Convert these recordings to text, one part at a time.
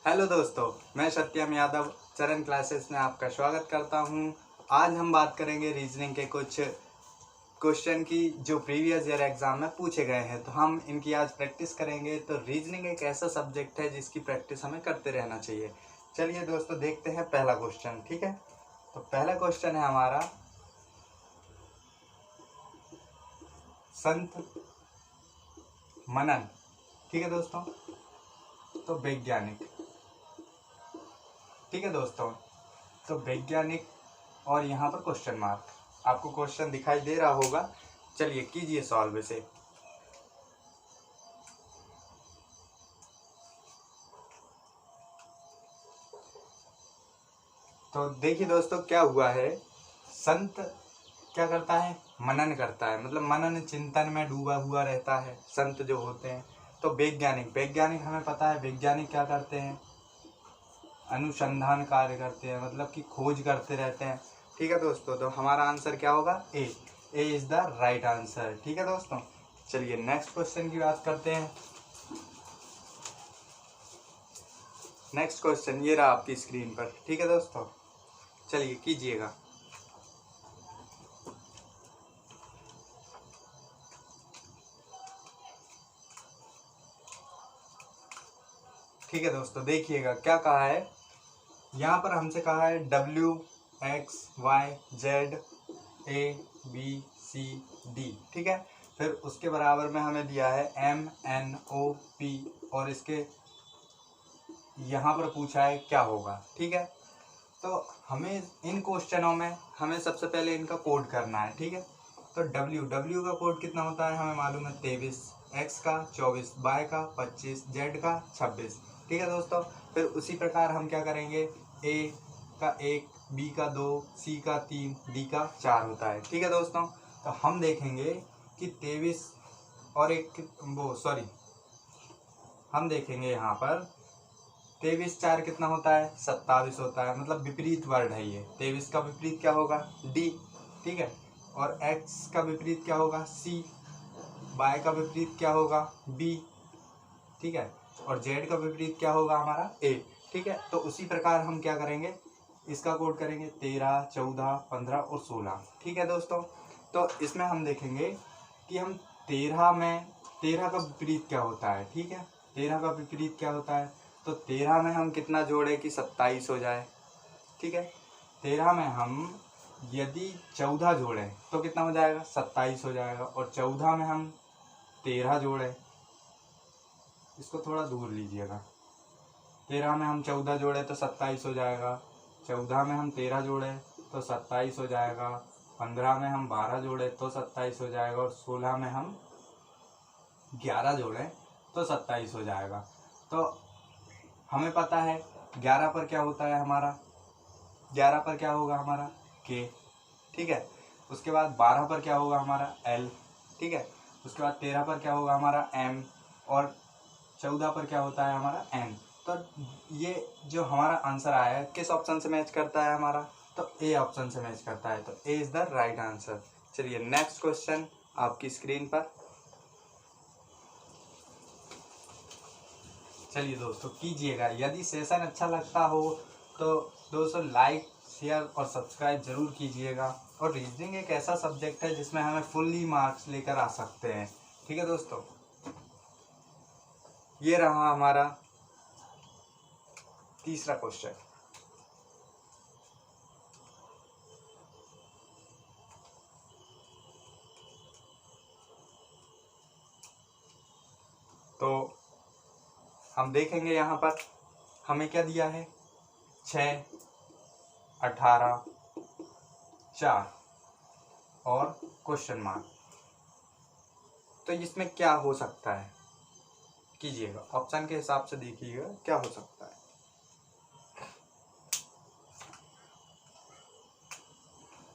Hello दोस्तों, मैं सत्यम यादव चरण क्लासेस में आपका स्वागत करता हूं। आज हम बात करेंगे रीजनिंग के कुछ क्वेश्चन की जो प्रीवियस ईयर एग्जाम में पूछे गए हैं, तो हम इनकी आज प्रैक्टिस करेंगे। तो रीजनिंग एक ऐसा सब्जेक्ट है जिसकी प्रैक्टिस हमें करते रहना चाहिए। चलिए दोस्तों, देखते हैं पहला क्वेश्चन। ठीक है, तो पहला क्वेश्चन है हमारा, संत मनन। ठीक है दोस्तों, तो वैज्ञानिक। ठीक है दोस्तों, तो वैज्ञानिक और यहाँ पर क्वेश्चन मार्क। आपको क्वेश्चन दिखाई दे रहा होगा। चलिए कीजिए सॉल्व इसे। तो देखिए दोस्तों, क्या हुआ है। संत क्या करता है? मनन करता है, मतलब मनन चिंतन में डूबा हुआ रहता है संत जो होते हैं। तो वैज्ञानिक, वैज्ञानिक हमें पता है वैज्ञानिक क्या करते हैं? अनुसंधान कार्य करते हैं, मतलब कि खोज करते रहते हैं। ठीक है दोस्तों, तो हमारा आंसर क्या होगा? ए इज द राइट आंसर। ठीक है दोस्तों, चलिए नेक्स्ट क्वेश्चन की बात करते हैं। नेक्स्ट क्वेश्चन ये रहा आपकी स्क्रीन पर। ठीक है दोस्तों, चलिए कीजिएगा। ठीक है दोस्तों, देखिएगा क्या कहा है। यहाँ पर हमसे कहा है WXYZ ABCD। ठीक है, फिर उसके बराबर में हमें दिया है MNOP, और इसके यहाँ पर पूछा है क्या होगा। ठीक है, तो हमें इन क्वेश्चनों में हमें सबसे पहले इनका कोड करना है। ठीक है, तो W का कोड कितना होता है हमें मालूम है, 23, X का 24, Y का 25, Z का 26। ठीक है दोस्तों, फिर उसी प्रकार हम क्या करेंगे, A का 1, B का 2, C का 3, D का 4 होता है। ठीक है दोस्तों, तो हम देखेंगे कि 23 और एक वो सॉरी हम देखेंगे यहाँ पर 23 4 कितना होता है? 27 होता है, मतलब विपरीत वर्ड है ये। 23 का विपरीत क्या होगा? D। ठीक है, और X का विपरीत क्या होगा? C। Y का विपरीत क्या होगा? B। ठीक है, और Z का विपरीत क्या होगा हमारा? A। ठीक है, तो उसी प्रकार हम क्या करेंगे, इसका कोड करेंगे 13, 14, 15 और 16। ठीक है दोस्तों, तो इसमें हम देखेंगे कि हम 13 का विपरीत क्या होता है। ठीक है, 13 का विपरीत क्या होता है, तो 13 में हम कितना जोड़े कि 27 हो जाए। ठीक है, 13 में हम यदि 14 जोड़ें तो कितना हो जाएगा? 27 हो जाएगा। और 14 में हम 13 जोड़ें, इसको थोड़ा दूर लीजिएगा। 13 में हम 14 जोड़े तो 27 हो जाएगा। 14 में हम 13 जोड़े तो 27 हो जाएगा। 15 में हम 12 जोड़े तो 27 हो जाएगा। और 16 में हम 11 जोड़े तो 27 हो जाएगा। तो हमें पता है 11 पर क्या होता है हमारा, 11 पर क्या होगा हमारा? K। ठीक है, उसके बाद 12 पर क्या होगा हमारा? L। ठीक है, उसके बाद 13 पर क्या होगा हमारा? M। और 14 पर क्या होता है हमारा? N। तो ये जो हमारा आंसर आया है किस ऑप्शन से मैच करता है हमारा? तो A ऑप्शन से मैच करता है, तो A is the right answer. चलिए नेक्स्ट क्वेश्चन आपकी स्क्रीन पर। चलिए दोस्तों कीजिएगा। यदि सेशन अच्छा लगता हो तो दोस्तों लाइक, शेयर और सब्सक्राइब जरूर कीजिएगा। और रीजनिंग एक ऐसा सब्जेक्ट है जिसमें हमें फुल्ली मार्क्स लेकर आ सकते हैं। ठीक है दोस्तों, ये रहा हमारा तीसरा क्वेश्चन। तो हम देखेंगे यहाँ पर हमें क्या दिया है, 6, 18, 4 और क्वेश्चन मार्क। तो इसमें क्या हो सकता है, कीजिएगा ऑप्शन के हिसाब से, देखिएगा क्या हो सकता है।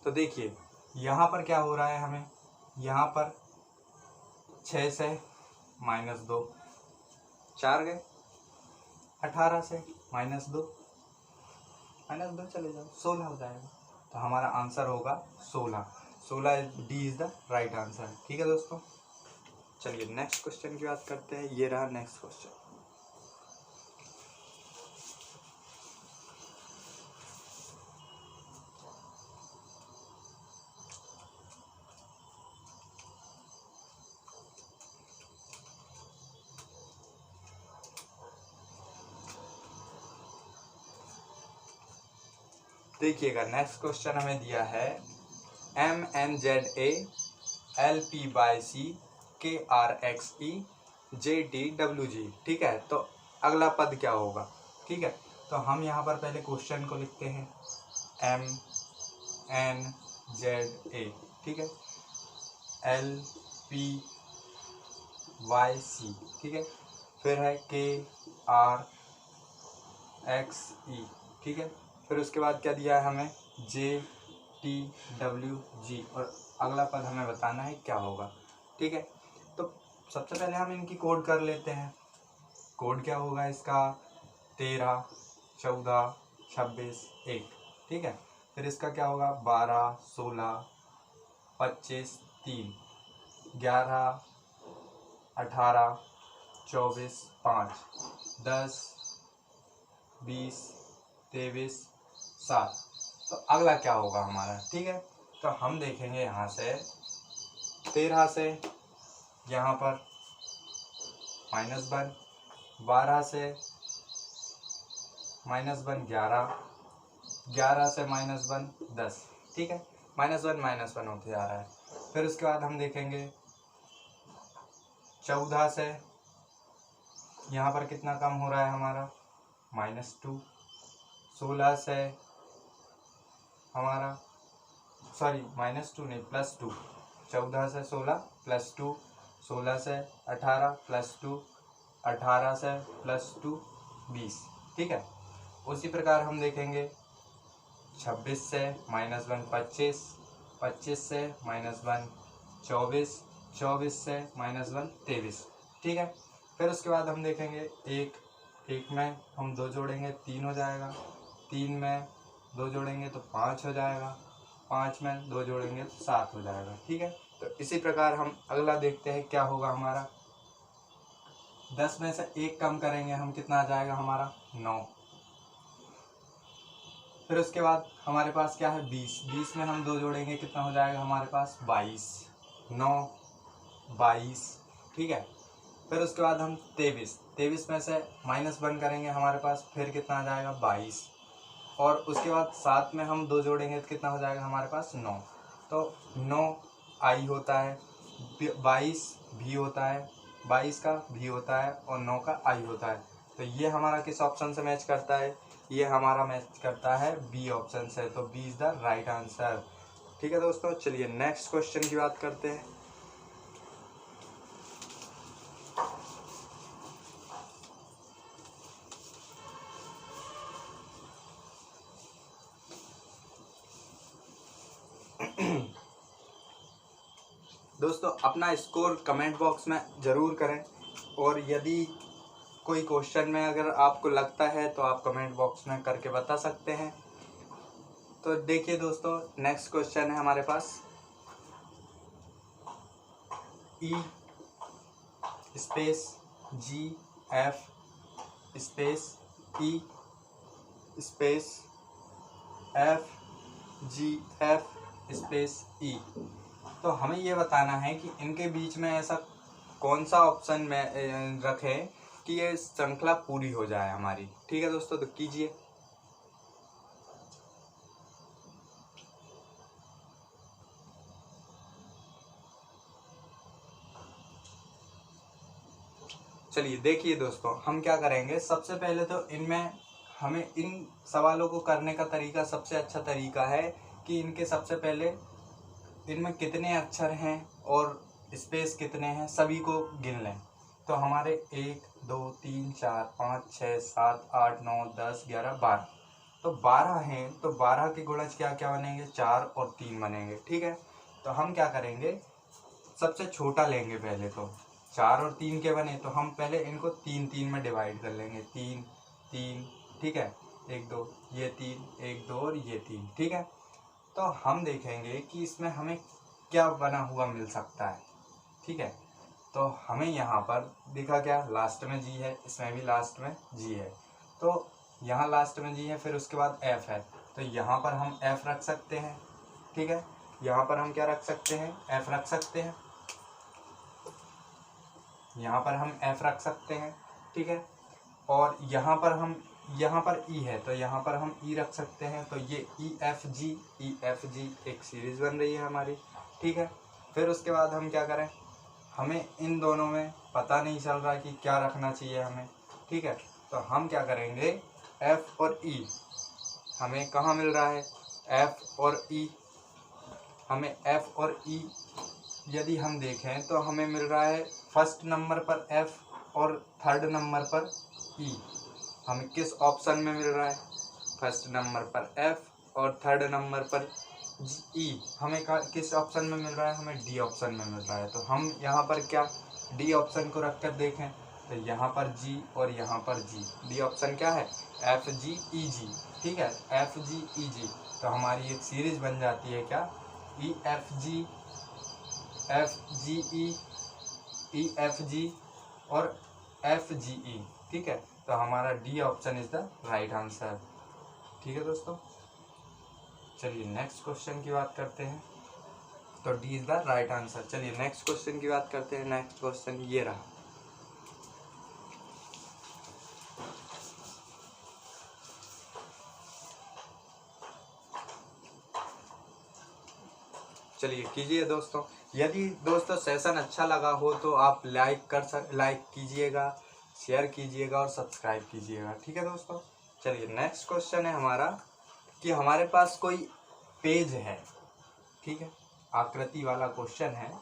तो देखिए यहाँ पर क्या हो रहा है, हमें यहाँ पर 6 से -2, 4 गए, 18 से -2, -2 चले जाओ, 16 हो जाएगा। तो हमारा आंसर होगा 16 D is the right answer. ठीक है दोस्तों, चलिए नेक्स्ट क्वेश्चन की बात करते हैं। ये रहा नेक्स्ट क्वेश्चन। देखिएगा नेक्स्ट क्वेश्चन हमें दिया है MNZA LPYC KRXE JTWG। ठीक है, तो अगला पद क्या होगा? ठीक है, तो हम यहाँ पर पहले क्वेश्चन को लिखते हैं MNZA, ठीक है, LPYC, ठीक है, फिर है KRXE, ठीक है, फिर उसके बाद क्या दिया है हमें JTWG, और अगला पद हमें बताना है क्या होगा। ठीक है, तो सबसे पहले हम इनकी कोड कर लेते हैं। कोड क्या होगा इसका? 13, 14, 26, 1। ठीक है, फिर इसका क्या होगा? 12, 16, 25, 3, 11, 18, 24, 5, 10, 20, 23, 7। तो अगला क्या होगा हमारा? ठीक है, तो हम देखेंगे यहाँ से 13 से यहाँ पर -1, 12 से -1 11, 11 से -1 10। ठीक है, -1 होते जा रहा है। फिर उसके बाद हम देखेंगे 14 से यहाँ पर कितना कम हो रहा है हमारा? -2। 16 से हमारा -2 नहीं +2, 14 से 16 +2, 16 से 18 +2, 18 से +2 20। ठीक है, उसी प्रकार हम देखेंगे 26 से -1 25, 25 से -1 24, 24 से -1 23। ठीक है, फिर उसके बाद हम देखेंगे एक में हम 2 जोड़ेंगे 3 हो जाएगा, 3 में 2 जोड़ेंगे तो 5 हो जाएगा, 5 में 2 जोड़ेंगे तो 7 हो जाएगा। ठीक है, तो इसी प्रकार हम अगला देखते हैं क्या होगा हमारा। 10 में से 1 कम करेंगे हम, कितना आ जाएगा हमारा? 9। फिर उसके बाद हमारे पास क्या है? 20, 20 में हम 2 जोड़ेंगे, कितना हो जाएगा हमारे पास? 22, 9, 22। ठीक है, फिर उसके बाद हम 23, 23 में से -1 करेंगे हमारे पास, फिर कितना आ जाएगा? 22, और उसके बाद 7 में हम 2 जोड़ेंगे तो कितना हो जाएगा हमारे पास? 9। तो 9 आई होता है, 22 भी होता है, 22 का भी होता है और 9 का आई होता है। तो ये हमारा किस ऑप्शन से मैच करता है? ये हमारा मैच करता है बी ऑप्शन से। तो B is the right answer. ठीक है दोस्तों, चलिए नेक्स्ट क्वेश्चन की बात करते हैं। दोस्तों अपना स्कोर कमेंट बॉक्स में ज़रूर करें, और यदि कोई क्वेश्चन में अगर आपको लगता है तो आप कमेंट बॉक्स में करके बता सकते हैं। तो देखिए दोस्तों, नेक्स्ट क्वेश्चन है हमारे पास E space GF space E space FGF space E। तो हमें ये बताना है कि इनके बीच में ऐसा कौन सा ऑप्शन में रखें कि ये श्रृंखला पूरी हो जाए हमारी। ठीक है दोस्तों, तो कीजिए। चलिए देखिए दोस्तों, हम क्या करेंगे, सबसे पहले तो इनमें हमें इन सवालों को करने का तरीका, सबसे अच्छा तरीका है कि इनके सबसे पहले इनमें कितने अक्षर हैं और स्पेस कितने हैं सभी को गिन लें। तो हमारे 1 2 3 4 5 6 7 8 9 10 11 12, तो 12 हैं। तो 12 के गुणज क्या क्या बनेंगे? 4 और 3 बनेंगे। ठीक है, तो हम क्या करेंगे, सबसे छोटा लेंगे पहले। तो 4 और 3 के बने, तो हम पहले इनको 3 3 में डिवाइड कर लेंगे। 3 3, ठीक है, 1 2, ये 3, 1 2 और ये 3। ठीक है, तो हम देखेंगे कि इसमें हमें क्या बना हुआ मिल सकता है। ठीक है, तो हमें यहाँ पर देखा क्या, लास्ट में जी है, इसमें भी लास्ट में जी है, तो यहाँ लास्ट में जी है, फिर उसके बाद एफ है, तो यहाँ पर हम एफ रख सकते हैं। ठीक है, यहाँ पर हम क्या रख सकते हैं? एफ रख सकते हैं, यहाँ पर हम एफ रख सकते हैं। ठीक है, और यहाँ पर हम यहाँ पर ई है तो यहाँ पर हम ई रख सकते हैं। तो ये ई एफ जी एक सीरीज बन रही है हमारी, ठीक है। फिर उसके बाद हम क्या करें, हमें इन दोनों में पता नहीं चल रहा कि क्या रखना चाहिए हमें, ठीक है। तो हम क्या करेंगे, एफ और ई हमें कहाँ मिल रहा है, एफ और ई, हमें एफ और ई यदि हम देखें तो हमें मिल रहा है फर्स्ट नंबर पर एफ और थर्ड नंबर पर ई। हमें किस ऑप्शन में मिल रहा है, फर्स्ट नंबर पर एफ और थर्ड नंबर पर ई। हमें किस ऑप्शन में मिल रहा है, हमें डी ऑप्शन में मिल रहा है। तो हम यहाँ पर क्या डी ऑप्शन को रख कर देखें, तो यहाँ पर जी और यहाँ पर जी, डी ऑप्शन क्या है, एफ जी ई जी, ठीक है, एफ जी ई जी। तो हमारी एक सीरीज बन जाती है क्या, E F G E F G और एफ जी ई, ठीक है। तो हमारा D option is the right answer, ठीक है दोस्तों। चलिए नेक्स्ट क्वेश्चन की बात करते हैं। तो D is the right answer. चलिए नेक्स्ट क्वेश्चन की बात करते हैं। नेक्स्ट क्वेश्चन ये रहा, चलिए कीजिए दोस्तों। यदि दोस्तों सेशन अच्छा लगा हो तो आप लाइक कीजिएगा, शेयर कीजिएगा और सब्सक्राइब कीजिएगा, ठीक है दोस्तों। चलिए नेक्स्ट क्वेश्चन है हमारा कि हमारे पास कोई पेज है, ठीक है, आकृति वाला क्वेश्चन है।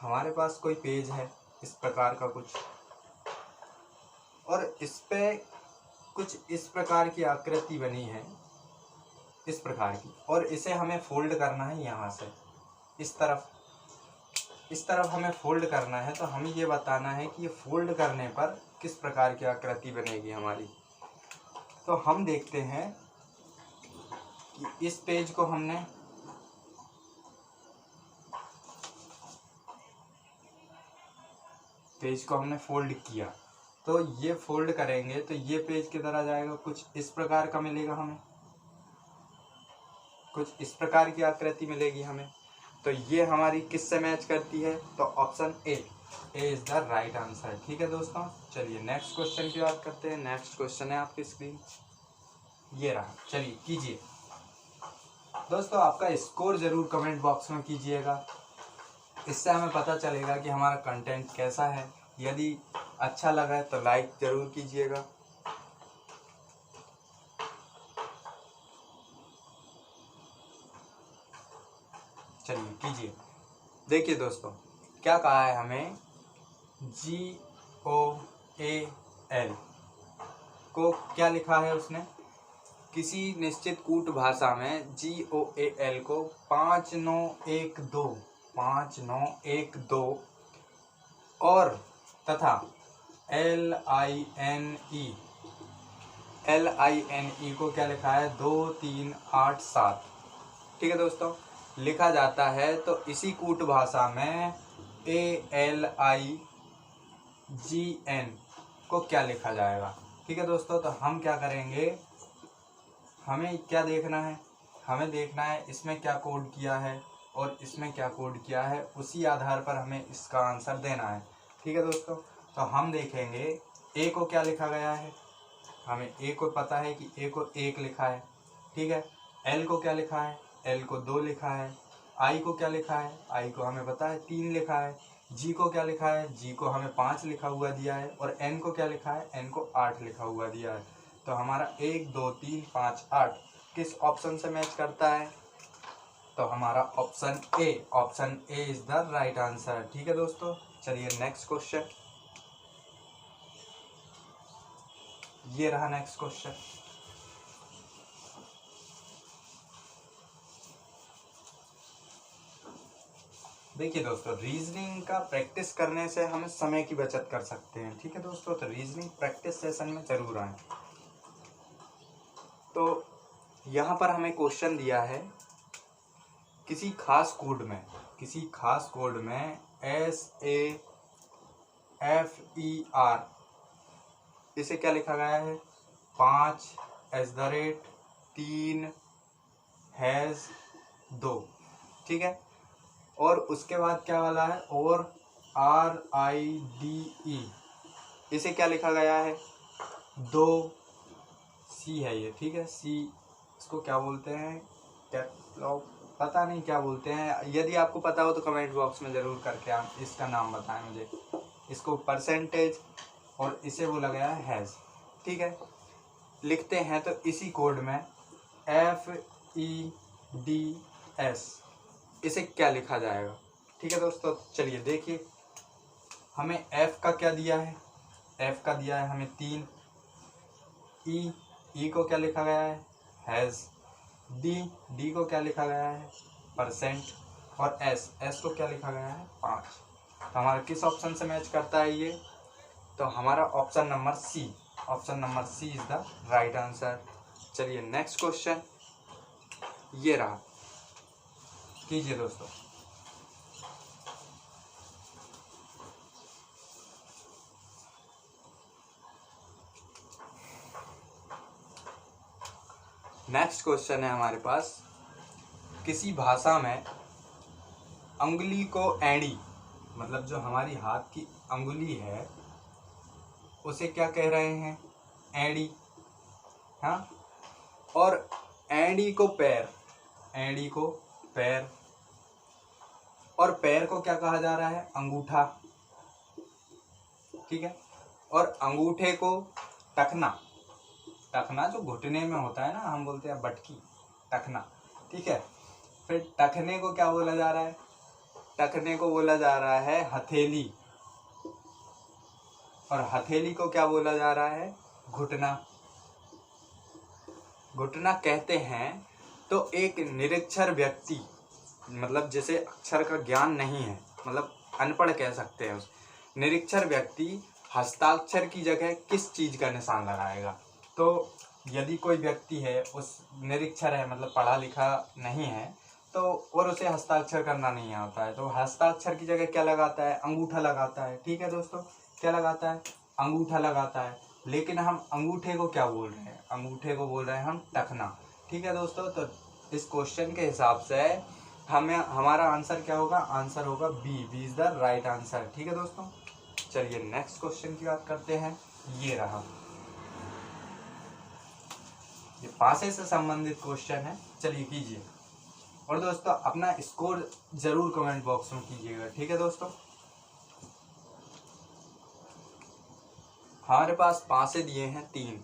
हमारे पास कोई पेज है इस प्रकार का कुछ, और इस पे कुछ इस प्रकार की आकृति बनी है, इस प्रकार की, और इसे हमें फोल्ड करना है यहाँ से इस तरफ हमें फोल्ड करना है। तो हमें ये बताना है कि ये फोल्ड करने पर किस प्रकार की आकृति बनेगी हमारी। तो हम देखते हैं कि इस पेज को हमने फोल्ड किया, तो ये फोल्ड करेंगे तो ये पेज किधर आ जाएगा, कुछ इस प्रकार का मिलेगा हमें, कुछ इस प्रकार की आकृति मिलेगी हमें। तो ये हमारी किससे मैच करती है, तो option A is the right answer, ठीक है दोस्तों। चलिए नेक्स्ट क्वेश्चन की बात करते हैं। नेक्स्ट क्वेश्चन है आपकी स्क्रीन ये रहा, चलिए कीजिए दोस्तों। आपका स्कोर जरूर कमेंट बॉक्स में कीजिएगा, इससे हमें पता चलेगा कि हमारा कंटेंट कैसा है। यदि अच्छा लगा है तो लाइक जरूर कीजिएगा। चलिए कीजिए। देखिए दोस्तों क्या कहा है हमें, GOAL को क्या लिखा है उसने, किसी निश्चित कूट भाषा में GOAL को 5912 और तथा LINE को क्या लिखा है 2387, ठीक है दोस्तों, लिखा जाता है। तो इसी कूट भाषा में ALIGN को क्या लिखा जाएगा, ठीक है दोस्तों। तो हम क्या करेंगे, हमें क्या देखना है, हमें देखना है इसमें क्या कोड किया है और इसमें क्या कोड किया है, उसी आधार पर हमें इसका आंसर देना है, ठीक है दोस्तों। तो हम देखेंगे ए को क्या लिखा गया है, हमें ए को पता है कि ए को 1 लिखा है, ठीक है। एल को क्या लिखा है, एल को 2 लिखा है। आई को क्या लिखा है, आई को हमें पता है 3 लिखा है। जी को क्या लिखा है, जी को हमें 5 लिखा हुआ दिया है। और एन को क्या लिखा है, एन को 8 लिखा हुआ दिया है। तो हमारा 1 2 3 5 8 किस ऑप्शन से मैच करता है, तो हमारा option A is the right answer, ठीक है दोस्तों। चलिए नेक्स्ट क्वेश्चन ये रहा। नेक्स्ट क्वेश्चन देखिए दोस्तों, रीजनिंग का प्रैक्टिस करने से हम समय की बचत कर सकते हैं, ठीक है दोस्तों। तो रीजनिंग प्रैक्टिस सेशन में जरूर आए। तो यहाँ पर हमें क्वेश्चन दिया है किसी खास कोड में SAFER इसे क्या लिखा गया है 5/3#2, ठीक है। और उसके बाद क्या वाला है, और RIDE इसे क्या लिखा गया है 2 सी है ये, ठीक है। सी इसको क्या बोलते हैं, कैपलॉग, पता नहीं क्या बोलते हैं। यदि आपको पता हो तो कमेंट बॉक्स में ज़रूर करके आप इसका नाम बताएं मुझे। इसको परसेंटेज और इसे बोला गया है हैज़, ठीक है। लिखते हैं तो इसी कोड में FEDS इसे क्या लिखा जाएगा, ठीक है दोस्तों। चलिए देखिए, हमें F का क्या दिया है, F का दिया है हमें 3। E को क्या लिखा गया है, हैज़। D को क्या लिखा गया है, परसेंट। और S को क्या लिखा गया है, 5। तो हमारा किस ऑप्शन से मैच करता है ये, तो हमारा option number C, option number C is the right answer. चलिए नेक्स्ट क्वेश्चन ये रहा, कीजिए दोस्तों। नेक्स्ट क्वेश्चन है हमारे पास, किसी भाषा में अंगुली को एड़ी, मतलब जो हमारी हाथ की अंगुली है उसे क्या कह रहे हैं, एड़ी, हाँ। और एड़ी को पैर, एड़ी को पैर, और पैर को क्या कहा जा रहा है, अंगूठा, ठीक है। और अंगूठे को टखना, टखना जो घुटने में होता है ना, हम बोलते हैं बटकी, टखना, ठीक है। फिर टखने को क्या बोला जा रहा है, टखने को बोला जा रहा है हथेली, और हथेली को क्या बोला जा रहा है, घुटना। घुटना कहते हैं तो एक निरक्षर व्यक्ति, मतलब जिसे अक्षर का ज्ञान नहीं है, मतलब अनपढ़ कह सकते हैं, उस निरक्षर व्यक्ति हस्ताक्षर की जगह किस चीज का निशान लगाएगा। तो यदि कोई व्यक्ति है, उस निरक्षर है, मतलब पढ़ा लिखा नहीं है, तो और उसे हस्ताक्षर करना नहीं आता है, तो हस्ताक्षर की जगह क्या लगाता है, अंगूठा लगाता है, ठीक है दोस्तों। क्या लगाता है, अंगूठा लगाता है। लेकिन हम अंगूठे को क्या बोल रहे हैं, अंगूठे को बोल रहे हैं हम टखना, ठीक है दोस्तों। तो इस क्वेश्चन के हिसाब से हमें हमारा आंसर क्या होगा, आंसर होगा B is the right answer, ठीक है दोस्तों। चलिए नेक्स्ट क्वेश्चन की बात करते हैं, ये रहा, ये पासे से संबंधित क्वेश्चन है। चलिए कीजिए, और दोस्तों अपना स्कोर जरूर कमेंट बॉक्स में कीजिएगा, ठीक है दोस्तों। हमारे पास पासे दिए हैं 3,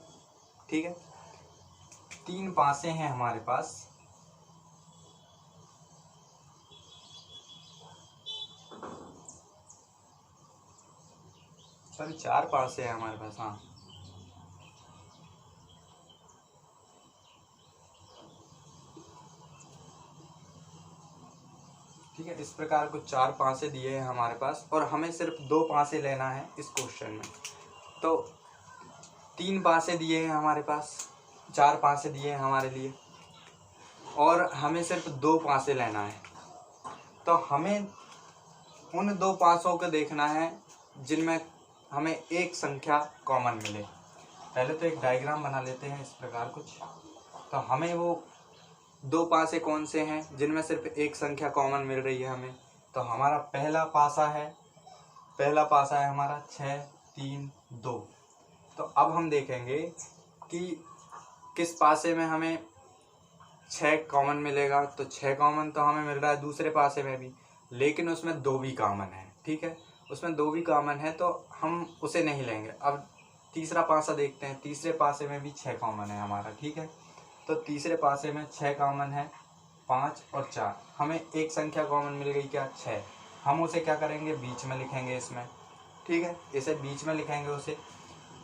ठीक है। 3 पासे हैं हमारे पास, सॉरी 4 पासे हैं हमारे पास, हाँ। ठीक है, इस प्रकार को 4 पासे दिए हैं हमारे पास, और हमें सिर्फ 2 पासे लेना है इस क्वेश्चन में। तो 3 पासे दिए हैं हमारे पास, 4 पासे दिए हैं हमारे लिए, और हमें सिर्फ 2 पासे लेना है। तो हमें उन 2 पासों को देखना है जिनमें हमें एक संख्या कॉमन मिले। पहले तो एक डायग्राम बना लेते हैं इस प्रकार कुछ। तो हमें वो 2 पासे कौन से हैं जिनमें सिर्फ एक संख्या कॉमन मिल रही है हमें। तो हमारा पहला पासा है हमारा 6, 3, 2। तो अब हम देखेंगे कि किस पासे में हमें 6 कॉमन मिलेगा। तो 6 कॉमन तो हमें मिल रहा है दूसरे पासे में भी, लेकिन उसमें 2 भी कॉमन है, ठीक है। उसमें 2 भी कॉमन है तो हम उसे नहीं लेंगे। अब तीसरा पासा देखते हैं, तीसरे पासे में भी 6 कॉमन है हमारा, ठीक है। तो तीसरे पासे में 6 कॉमन है, 5 और 4, हमें एक संख्या कॉमन मिल गई, क्या, 6। हम उसे क्या करेंगे, बीच में लिखेंगे इसमें, ठीक है। इसे बीच में लिखेंगे उसे।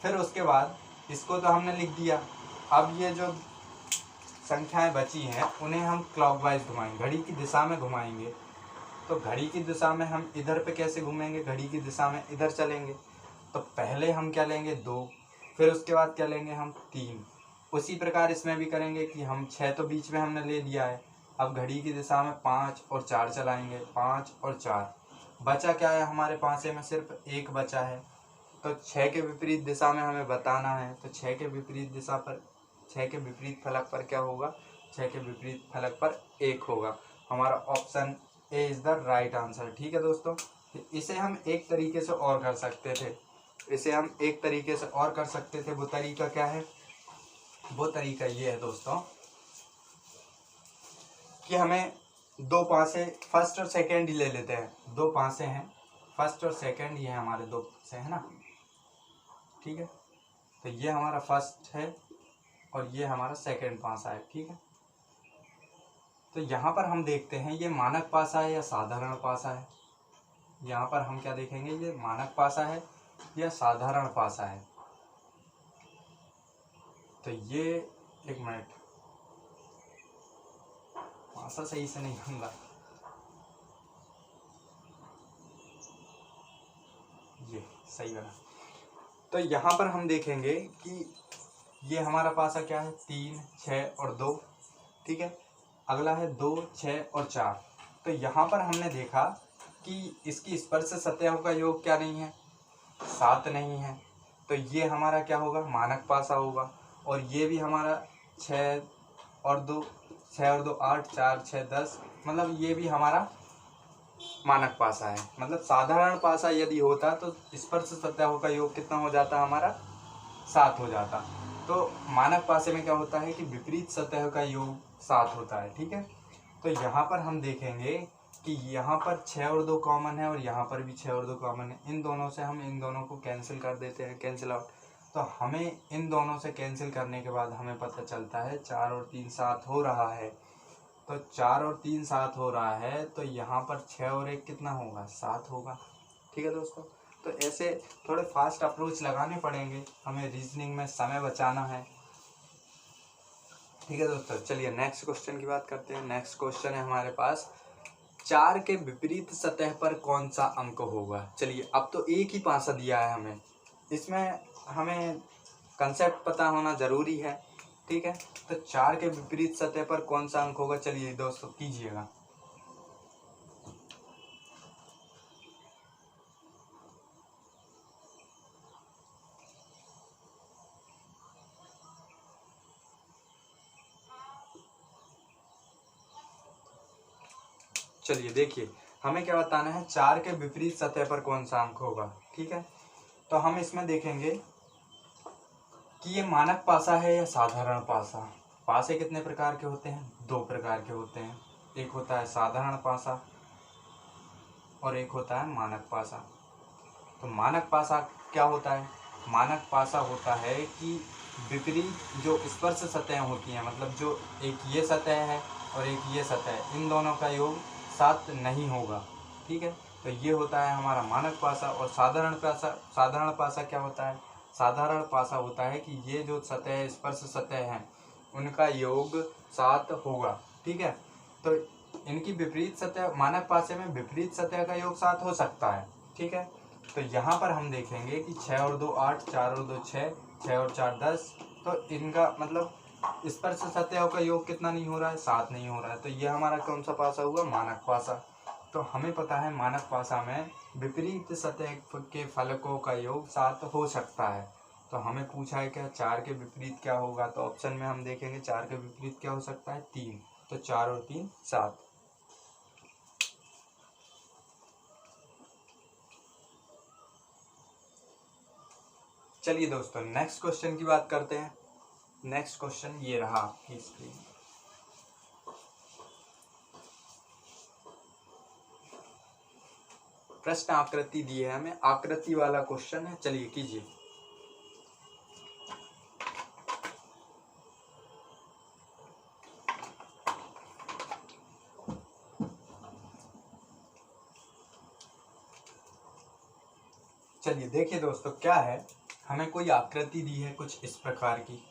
फिर उसके बाद इसको तो हमने लिख दिया। अब ये जो संख्याएं बची हैं उन्हें हम क्लॉकवाइज घुमाएंगे, घड़ी की दिशा में घुमाएंगे। तो घड़ी की दिशा में हम इधर पे कैसे घूमेंगे, घड़ी की दिशा में इधर चलेंगे। तो पहले हम क्या लेंगे, 2, फिर उसके बाद क्या लेंगे हम, 3। उसी प्रकार इसमें भी करेंगे कि हम 6 तो बीच में हमने ले लिया है, अब घड़ी की दिशा में 5 और 4 चलाएंगे, 5 और 4। बचा क्या है हमारे पासे में, सिर्फ 1 बचा है। तो 6 के विपरीत दिशा में हमें बताना है। तो 6 के विपरीत दिशा पर, 6 के विपरीत फलक पर क्या होगा, 6 के विपरीत फलक पर 1 होगा। हमारा option A is the right answer, ठीक है दोस्तों। इसे हम एक तरीके से और कर सकते थे, वो तरीका क्या है वो तरीका ये है दोस्तों कि हमें दो पासे फर्स्ट और सेकंड ही ले लेते हैं। दो पासे हैं, फर्स्ट और सेकंड, ये हमारे दो पासे हैं ना, ठीक है। तो ये हमारा फर्स्ट है और ये हमारा सेकंड पासा है, ठीक है। तो यहाँ पर हम देखते हैं ये मानक पासा है या साधारण पासा है। यहाँ पर हम क्या देखेंगे, ये मानक पासा है या साधारण पासा है। तो ये एक मिनट, पासा सही से नहीं होगा, ये सही बना। तो यहाँ पर हम देखेंगे कि ये हमारा पासा क्या है, 3, 6 और 2, ठीक है। अगला है 2, 6 और 4। तो यहाँ पर हमने देखा कि इसकी स्पर्श सतहों का योग क्या नहीं है, 7 नहीं है। तो ये हमारा क्या होगा, मानक पासा होगा। और ये भी हमारा 6 और 2 8, 4, 6, 10, मतलब ये भी हमारा मानक पासा है। मतलब साधारण पासा यदि होता तो स्पर्श सतहों का योग कितना हो जाता, हमारा 7 हो जाता। तो मानक पासे में क्या होता है कि विपरीत सतह का योग 7 होता है, ठीक है। तो यहाँ पर हम देखेंगे कि यहाँ पर 6 और 2 कॉमन है और यहाँ पर भी 6 और 2 कॉमन है। इन दोनों से हम इन दोनों को कैंसिल कर देते हैं, कैंसिल आउट। तो हमें इन दोनों से कैंसिल करने के बाद हमें पता चलता है 4 और 3 7 हो रहा है। तो 4 और 3 7 हो रहा है, तो यहाँ पर 6 और 1 कितना होगा, 7 होगा, ठीक है दोस्तों। तो ऐसे थोड़े फास्ट अप्रोच लगाने पड़ेंगे, हमें रीजनिंग में समय बचाना है, ठीक है दोस्तों। चलिए नेक्स्ट क्वेश्चन की बात करते हैं। नेक्स्ट क्वेश्चन है हमारे पास, 4 के विपरीत सतह पर कौन सा अंक होगा। चलिए अब तो एक ही पासा दिया है हमें, इसमें हमें कंसेप्ट पता होना जरूरी है, ठीक है। तो 4 के विपरीत सतह पर कौन सा अंक होगा, चलिए दोस्तों कीजिएगा। चलिए देखिए, हमें क्या बताना है, 4 के विपरीत सतह पर कौन सा अंक होगा, ठीक है। तो हम इसमें देखेंगे कि ये मानक पासा है या साधारण पासा। पासे कितने प्रकार के होते हैं, 2 प्रकार के होते हैं। एक होता है साधारण पासा और एक होता है मानक पासा। तो मानक पासा क्या होता है, मानक पासा होता है कि विपरीत जो स्पर्श सतहें होती हैं, मतलब जो एक ये सतह है और एक ये सतह है, इन दोनों का योग 7 नहीं होगा, ठीक है। तो ये होता है हमारा मानक पासा। और साधारण पासा क्या होता है, साधारण पासा होता है कि ये जो सतह स्पर्श सतह हैं उनका योग 7 होगा, ठीक है। तो इनकी विपरीत सतह, मानक पासे में विपरीत सतह का योग 7 हो सकता है, ठीक है। तो यहाँ पर हम देखेंगे कि 6 और 2 8, 4 और 2 6, 6 और 4 10। तो इनका मतलब स्पर्श सतहों का योग कितना नहीं हो रहा है, 7 नहीं हो रहा है। तो ये हमारा कौन सा पासा हुआ, मानक पासा। तो हमें पता है मानक पासा में विपरीत सतह के फलकों का योग 7 हो सकता है। तो हमें पूछा है क्या, 4 के विपरीत क्या होगा। तो ऑप्शन में हम देखेंगे 4 के विपरीत क्या हो सकता है, 3। तो 4 और 3 7। चलिए दोस्तों नेक्स्ट क्वेश्चन की बात करते हैं। नेक्स्ट क्वेश्चन ये रहा आपकी स्क्रीन। प्रश्न आकृति दी है हमें, आकृति वाला क्वेश्चन है। चलिए कीजिए। चलिए देखिए दोस्तों, क्या है, हमें कोई आकृति दी है कुछ इस प्रकार की,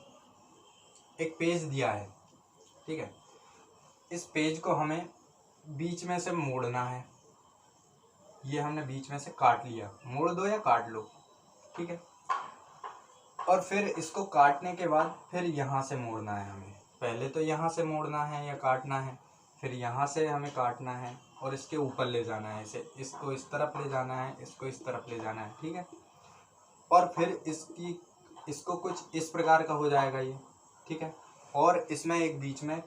एक पेज दिया है, ठीक है। इस पेज को हमें बीच में से मोड़ना है। ये हमने बीच में से काट लिया, मोड़ दो या काट लो, ठीक है। और फिर इसको काटने के बाद फिर यहाँ से मोड़ना है हमें। पहले तो यहाँ से मोड़ना है या काटना है, फिर यहाँ से हमें काटना है और इसके ऊपर ले जाना है इसे, इसको इस तरफ ले जाना है, इसको इस तरफ ले जाना है, ठीक है। और फिर इसको कुछ इस प्रकार का हो जाएगा ये, ठीक है। और इसमें एक बीच में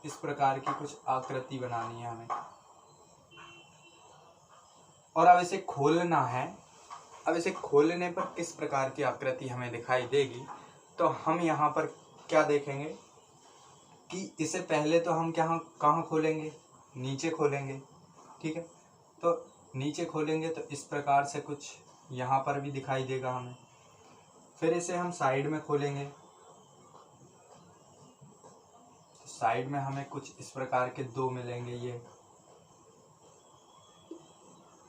इस प्रकार की कुछ आकृति बनानी है हमें। और अब इसे खोलना है। अब इसे खोलने पर किस प्रकार की आकृति हमें दिखाई देगी, तो हम यहाँ पर क्या देखेंगे कि इसे पहले तो हम कहाँ खोलेंगे, नीचे खोलेंगे, ठीक है। तो नीचे खोलेंगे तो इस प्रकार से कुछ यहाँ पर भी दिखाई देगा हमें। फिर इसे हम साइड में खोलेंगे, साइड में हमें कुछ इस प्रकार के दो मिलेंगे ये।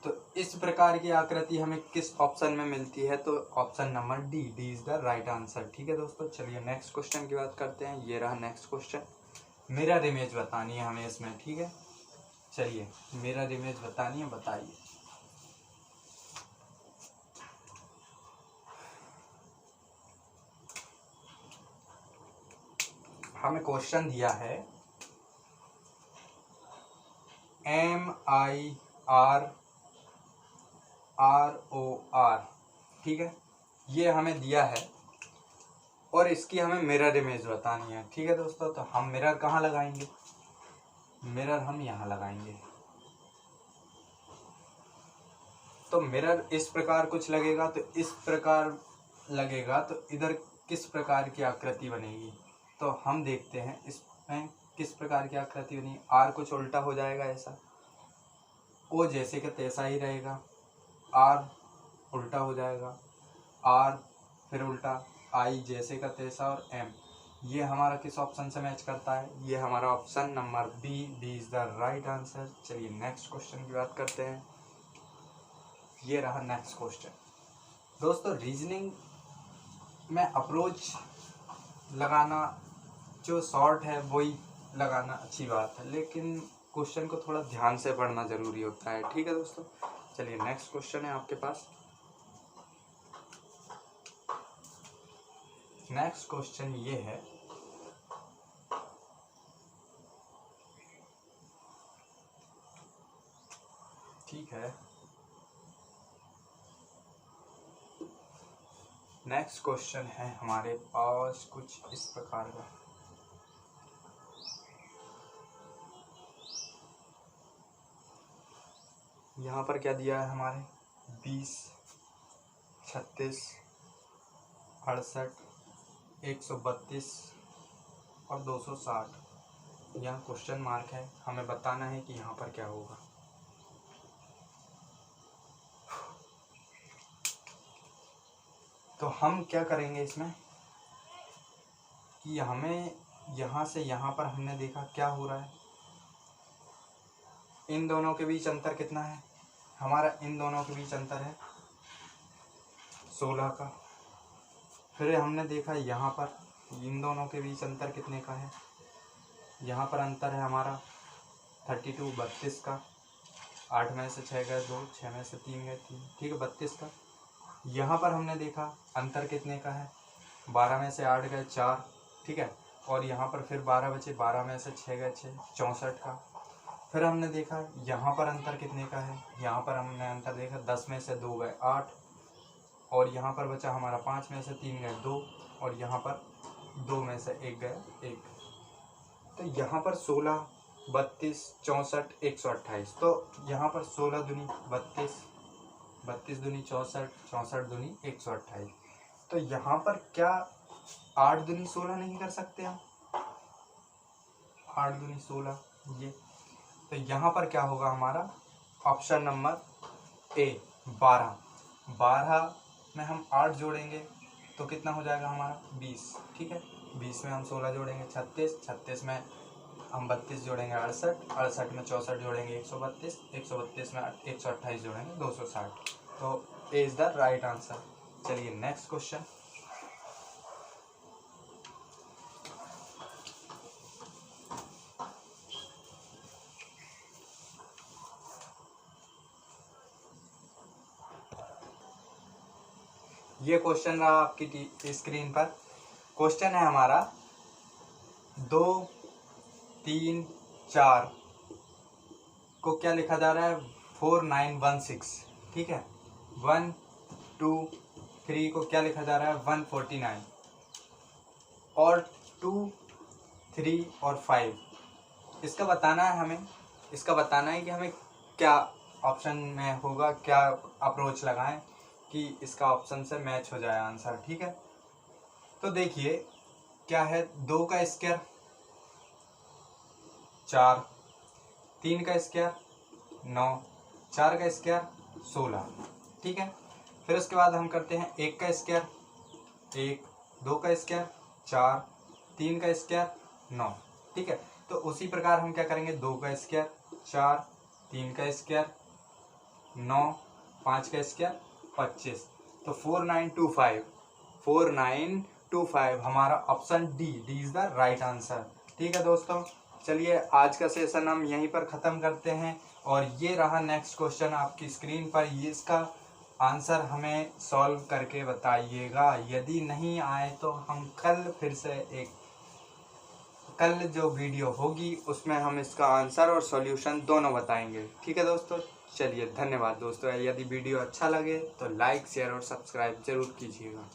तो इस प्रकार की आकृति हमें किस ऑप्शन में मिलती है, तो option number D is the right answer, ठीक है दोस्तों। चलिए नेक्स्ट क्वेश्चन की बात करते हैं। ये रहा नेक्स्ट क्वेश्चन। मिरर इमेज बतानी है हमें इसमें, ठीक है। चलिए मिरर इमेज बतानी है, बताइए। हमें क्वेश्चन दिया है MIRROR, ठीक है, ये हमें दिया है और इसकी हमें मिरर इमेज बतानी है, ठीक है दोस्तों। तो हम मिरर कहाँ लगाएंगे, मिरर हम यहाँ लगाएंगे। तो मिरर इस प्रकार कुछ लगेगा, तो इस प्रकार लगेगा, तो इधर किस प्रकार की आकृति बनेगी, तो हम देखते हैं इसमें किस प्रकार की आकृति बनी। आर कुछ उल्टा हो जाएगा ऐसा, ओ जैसे कि तैसा ही रहेगा, आर उल्टा हो जाएगा, आर फिर उल्टा, आई जैसे का तैसा, और एम। ये हमारा किस ऑप्शन से मैच करता है, ये हमारा option number B is the right answer. चलिए नेक्स्ट क्वेश्चन की बात करते हैं। ये रहा नेक्स्ट क्वेश्चन। दोस्तों रीजनिंग में अप्रोच लगाना जो शॉर्ट है वही लगाना अच्छी बात है, लेकिन क्वेश्चन को थोड़ा ध्यान से पढ़ना जरूरी होता है, ठीक है दोस्तों। चलिए नेक्स्ट क्वेश्चन है आपके पास। नेक्स्ट क्वेश्चन ये है, ठीक है। नेक्स्ट क्वेश्चन है हमारे पास कुछ इस प्रकार का। यहाँ पर क्या दिया है हमारे 20, 36, 68, 132 और 260। यहाँ क्वेश्चन मार्क है, हमें बताना है कि यहाँ पर क्या होगा। तो हम क्या करेंगे इसमें कि हमें यहाँ से यहाँ पर हमने देखा क्या हो रहा है, इन दोनों के बीच अंतर कितना है हमारा, इन दोनों के बीच अंतर है 16 का। फिर हमने देखा यहाँ पर इन दोनों के बीच अंतर कितने का है, यहाँ पर अंतर है हमारा 32 32 का। 8 में से 6 गए 2, 6 में से 3 गए 3, ठीक है 32 का। यहाँ पर हमने देखा अंतर कितने का है, 12 में से 8 गए 4, ठीक है। और यहाँ पर फिर 12 बचे, 12 में से 6 गए 6, 64 का। फिर हमने देखा यहाँ पर अंतर कितने का है, यहाँ पर हमने अंतर देखा 10 में से 2 गए 8, और यहाँ पर बचा हमारा 5 में से 3 गए 2, और यहाँ पर 2 में से 1 गए 1। तो यहाँ पर 16, 32, 64, 128। तो यहाँ पर 16 दूनी 32, 32 दूनी 64, 64 दूनी 128। तो यहाँ पर क्या 8 दूनी 16 नहीं कर सकते हम, 8 दूनी 16 ये। तो यहाँ पर क्या होगा हमारा ऑप्शन नंबर ए 12। 12 में हम 8 जोड़ेंगे तो कितना हो जाएगा हमारा 20, ठीक है। 20 में हम 16 जोड़ेंगे 36, 36 में हम 32 जोड़ेंगे 68, 68 में 64 जोड़ेंगे 132, 132 में 128 जोड़ेंगे 260। तो ए इज द राइट आंसर। चलिए नेक्स्ट क्वेश्चन। ये क्वेश्चन रहा आपकी स्क्रीन पर। क्वेश्चन है हमारा 2, 3, 4 को क्या लिखा जा रहा है 4916, ठीक है। 1, 2, 3 को क्या लिखा जा रहा है 149, और 2, 3 और 5 इसका बताना है हमें। इसका बताना है कि हमें क्या ऑप्शन में होगा, क्या अप्रोच लगाएं कि इसका ऑप्शन से मैच हो जाए आंसर, ठीक है। तो देखिए क्या है, 2 का स्क्वायर 4, 3 का स्क्वायर 9, 4 का स्क्वायर 16, ठीक है। फिर उसके बाद हम करते हैं 1 का स्क्वायर 1, 2 का स्क्वायर 4, 3 का स्क्वायर 9, ठीक है। तो उसी प्रकार हम क्या करेंगे, 2 का स्क्वायर 4, 3 का स्क्वायर 9, 5 का स्क्वायर 25। तो 4925 हमारा option D is the right answer, ठीक है दोस्तों। चलिए आज का सेशन हम यहीं पर ख़त्म करते हैं और ये रहा नेक्स्ट क्वेश्चन आपकी स्क्रीन पर, ये इसका आंसर हमें सॉल्व करके बताइएगा। यदि नहीं आए तो हम कल जो वीडियो होगी उसमें हम इसका आंसर और सॉल्यूशन दोनों बताएंगे, ठीक है दोस्तों। चलिए धन्यवाद दोस्तों। यदि वीडियो अच्छा लगे तो लाइक शेयर और सब्सक्राइब जरूर कीजिएगा।